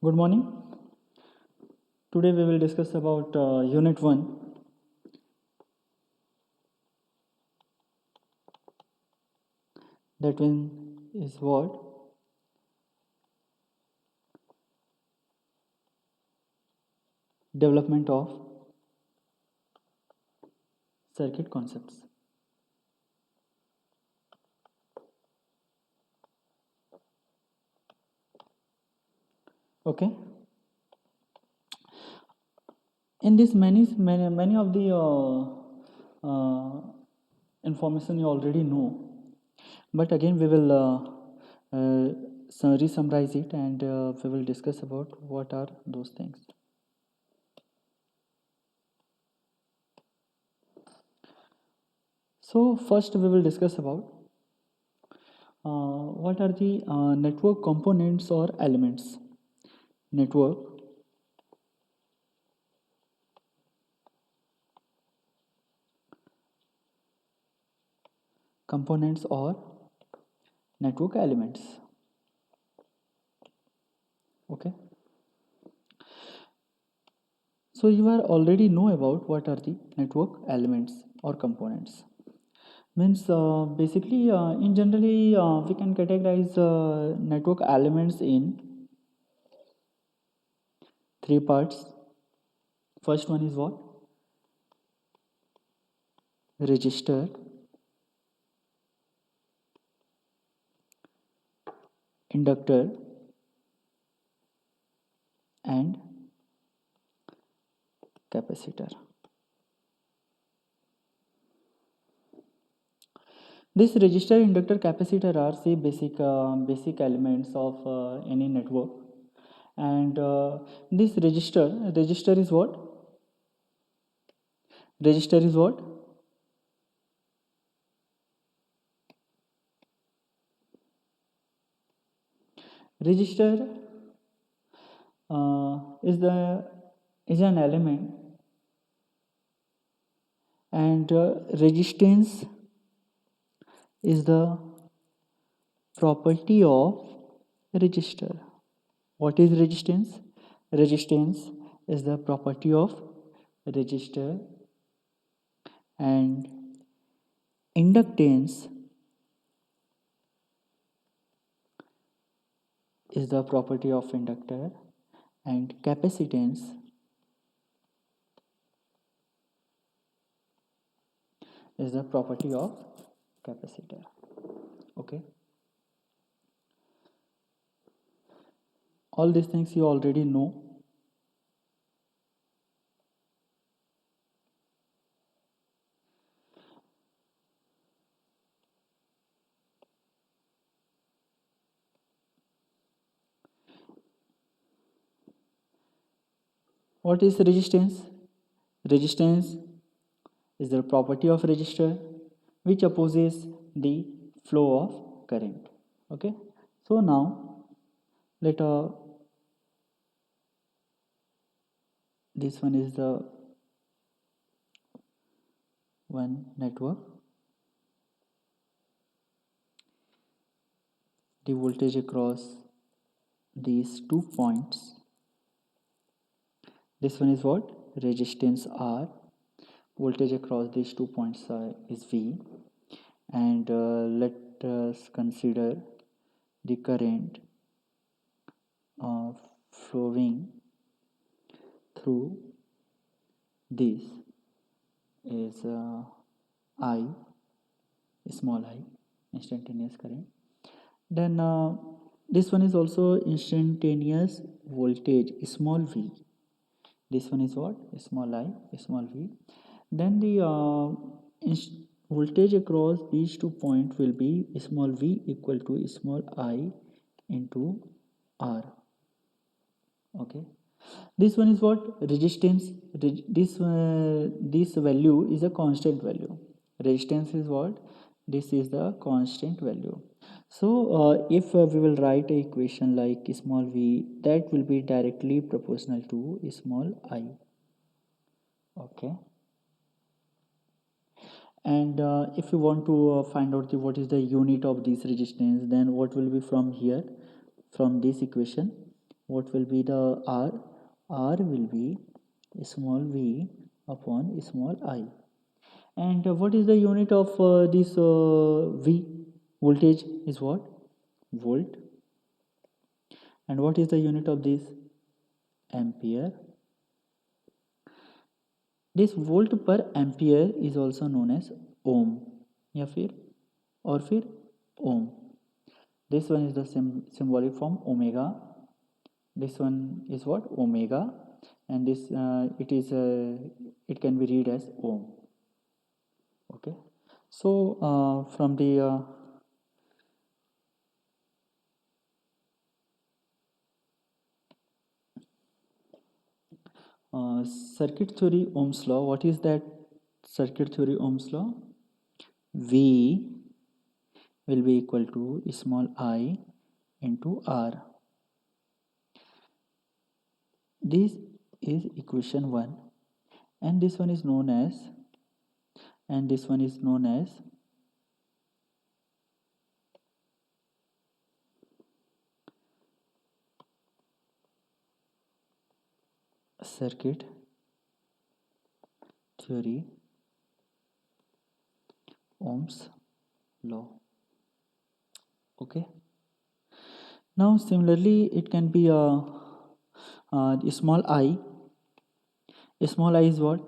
Good morning. Today we will discuss about Unit 1. That one is what? Development of circuit concepts. Okay. In this many of the information you already know, but again we will re-summarize it and we will discuss about what are those things. So first we will discuss about what are the network components or elements. Network components or network elements. Okay, so you are already know about what are the network elements or components. Means basically in generally we can categorize network elements in three parts. First one is what? Register, inductor and capacitor. This resistor, inductor, capacitor are the basic elements of any network. And this register is what? Register is what? Register is an element, and resistance is the property of register. What is resistance? Resistance is the property of register, and inductance is the property of inductor, and capacitance is the property of capacitor. Okay, all these things you already know. What is resistance? Resistance is the property of resistor which opposes the flow of current. Okay, so now let this one is the one network. The voltage across these 2 points, this one is what? Resistance R. Voltage across these 2 points is V, and let us consider the current flowing through this is I, small I, instantaneous current. Then this one is also instantaneous voltage, small v. This one is what? Small I, small v. Then the voltage across these 2 points will be small v equal to small I into R. Okay, this one is what? Resistance. This value is a constant value. Resistance is what? This is the constant value. So if we will write a equation like small v, that will be directly proportional to small I. Okay, and if you want to find out what is the unit of this resistance, then what will be from here, from this equation? what will be the R? R will be small v upon small I. And what is the unit of this V? Voltage is what? Volt. And what is the unit of this? Ampere. This volt per ampere is also known as ohm, या फिर ohm. This one is the symbolic form omega. This one is what? Omega. And this it can be read as ohm. Okay. So from the circuit theory Ohm's law, what is that circuit theory Ohm's law? V will be equal to small I into R. This is equation 1, and this one is known as circuit theory Ohm's law. Okay. Now similarly it can be small I. Small I is what?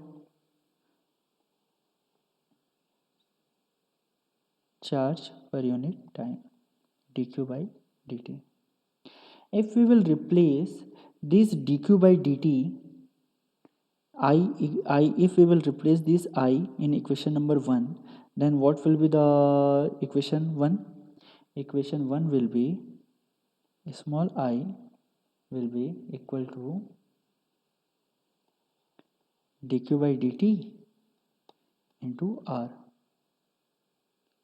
Charge per unit time, dq by dt. If we will replace this dq by dt, if we will replace this I in equation number 1, then what will be the equation 1? Equation 1 will be small I will be equal to dq by dt into R.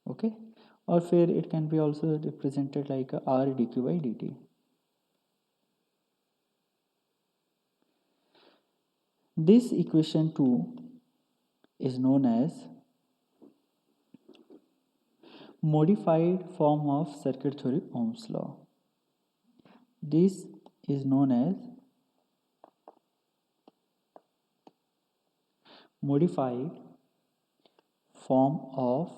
Okay, or it can be also represented like R dq by dt. This equation 2 is known as modified form of circuit theory Ohm's law. This is known as modified form of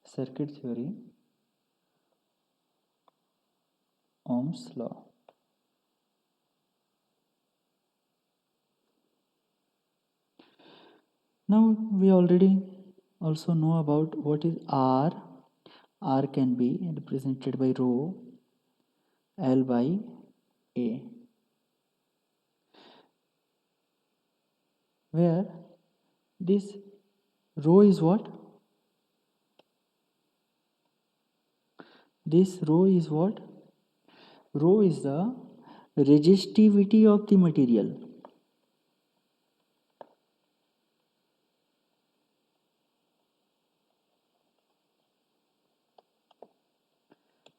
circuit theory Ohm's law. Now we already also know about what is R. R can be represented by rho L by A, where this rho is what? This rho is what? Rho is the resistivity of the material.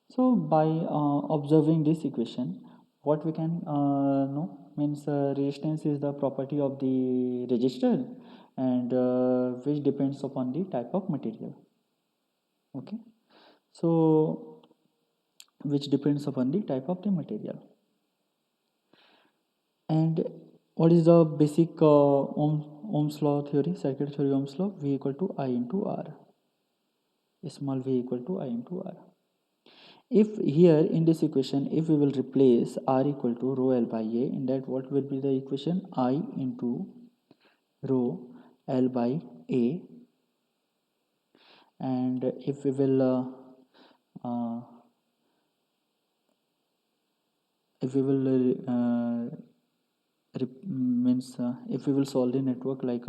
So by observing this equation, what we can know means resistance is the property of the resistor, and which depends upon the type of material. Okay, so which depends upon the type of the material. And what is the basic Ohm's law theory, circuit theory Ohm's law? V equal to I into R. Small v equal to I into R. If here in this equation, if we will replace R equal to rho L by A, in that what will be the equation? I into rho L by A. And if we will if we will solve the network like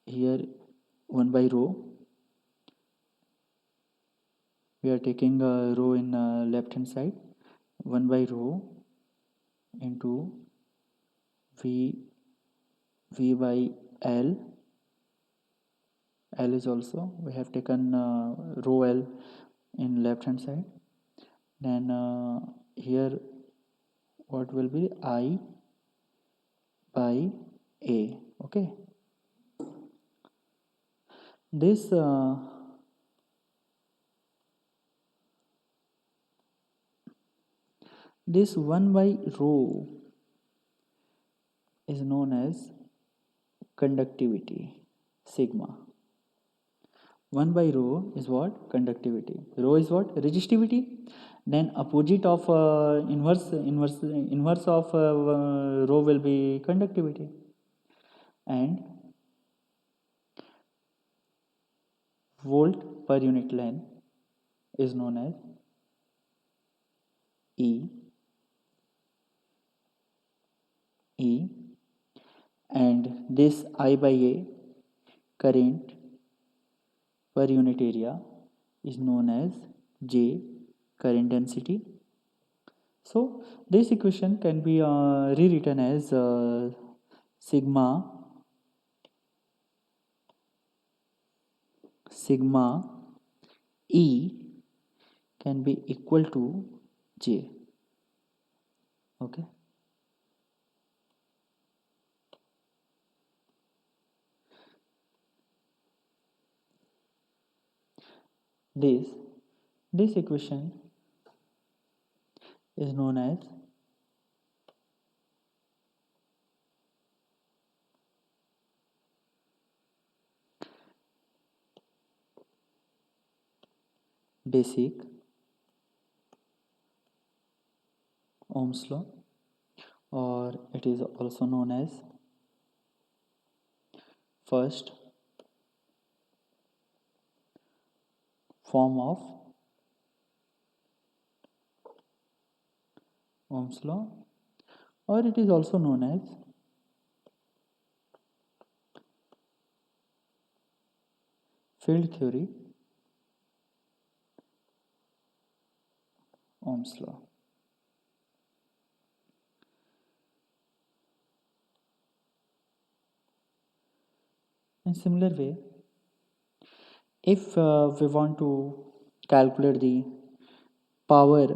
here 1 by rho, we are taking rho in left hand side, 1 by rho into v by L. L is also, we have taken rho L in left hand side. Then here what will be? I by A. Okay. This this 1 by rho is known as conductivity, sigma. 1 by rho is what? Conductivity. Rho is what? Resistivity. Then opposite of inverse of rho will be conductivity. And volt per unit length is known as E. E. And this I by A, current per unit area, is known as J, current density. So this equation can be rewritten as sigma E can be equal to J. Okay. This equation is known as basic Ohm's law, or it is also known as first form of Ohm's law, or it is also known as field theory Ohm's law. In similar way, if we want to calculate the power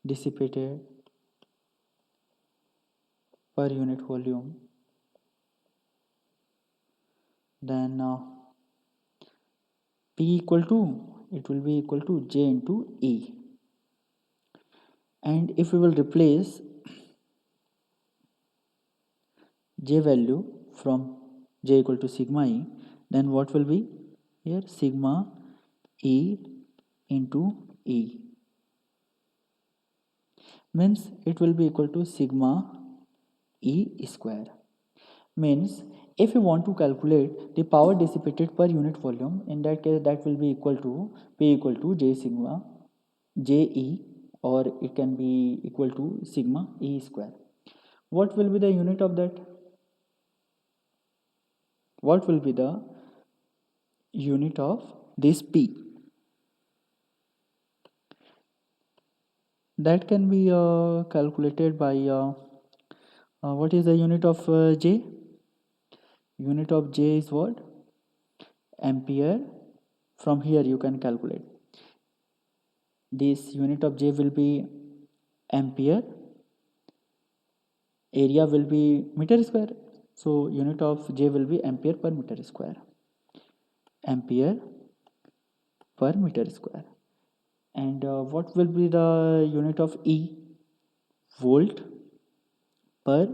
dissipated per unit volume, then P equal to, it will be equal to J into E. And if we will replace J value from J equal to sigma E, then what will be here? Sigma E into E, means it will be equal to sigma E square. Means if you want to calculate the power dissipated per unit volume, in that case that will be equal to P equal to J sigma J E, or it can be equal to sigma E square. What will be the unit of that? What will be the unit of this P? That can be calculated by what is the unit of J? Unit of J is what? Ampere. From here you can calculate. This unit of J will be ampere, area will be meter square, so unit of J will be ampere per meter square. Ampere per meter square. And what will be the unit of E? Volt per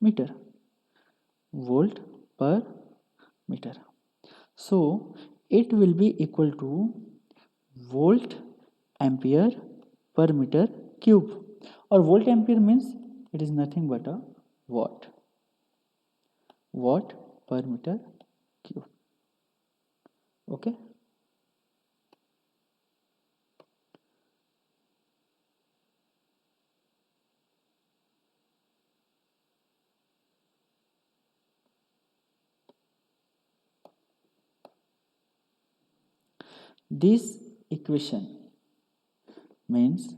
meter. Volt per meter. So it will be equal to volt ampere per meter cube, or volt ampere means it is nothing but a watt per meter cube. Okay. This equation means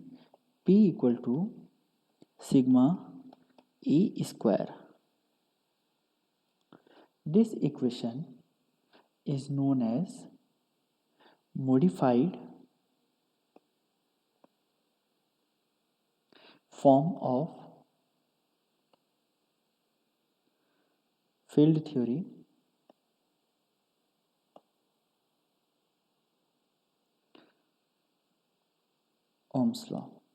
P equal to sigma E square. This equation is known as modified form of field theory Ohm's law.